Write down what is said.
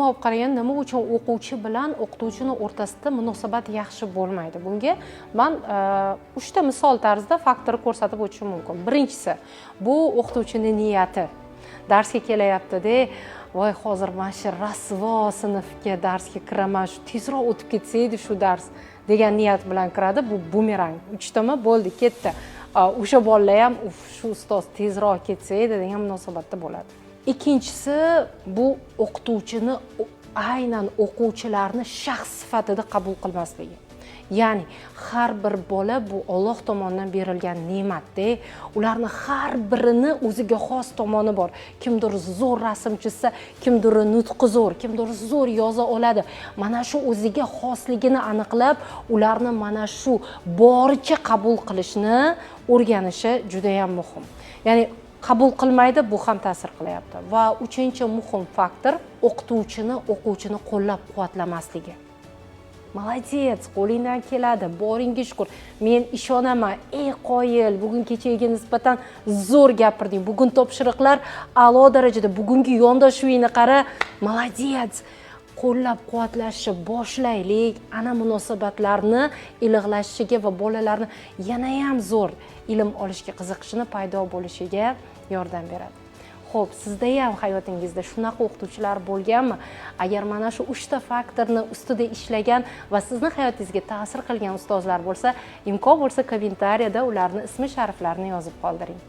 umuman olib qaraganda nima uchun o'quvchi bilan o'qituvchini o'rtasida munosabat yaxshi bo'lmaydi? Bunga men 3 ta misol tarzida faktor ko'rsatib o'tishim mumkin. Birinchisi, bu o'qituvchining niyati. Darsga kelayapti-da, voy hozir mana shu rasvo sinfga darsga kiraman, shu tezroq o'tib ketsa edi shu dars degan niyat bilan kiradi. Bu bumerang. 3 tama bo'ldi, ketdi. O'sha bolalar ham shu ustoz tezroq ketsa edi degan munosabatda bo'ladi. Ikkinchisi, bu o'qituvchini aynan o'quvchilarni shaxs sifatida qabul qilmasligi. Ya'ni har bir bola bu Alloh tomonidan berilgan ne'matda, ularni har birini o'ziga xos tomoni bor. Kimdir zo'r rasm chizsa, kimdir nutqi zo'r, kimdir zo'r yoza oladi. Mana shu o'ziga xosligini aniqlab, ularni mana shu boricha qabul qilishni o'rganishi juda ham muhim. Ya'ni qabul qilmaydi, bu ham ta'sir qilyapti. Va uchinchi muhim faktor o'quvchini qo'llab-quvvatlamasligi. Молодец, qo'lingdan keladi, boringga shukur. Men ishonaman, ey qoyil, bugun kechaga nisbatan zo'r gapirding. Bugun topshiriqlar a'lo darajada, bugungi yondashuvingni qara, молодец. Qo'llab-quvvatlashni boshlaylik, ana munosabatlarni iliqlashishiga va bolalarni yana ham zo'r ilm olishga qiziqishini paydo bo'lishiga yordam beradi. Xo'p, sizda ham hayotingizda shunaqa o'qituvchilar bo'lganmi? Agar mana shu 3 ta faktorni ustida ishlagan va sizni hayotingizga ta'sir qilgan ustozlar bo'lsa, imkon bo'lsa kommentariyada ularni ismi shariflarini yozib qoldiring.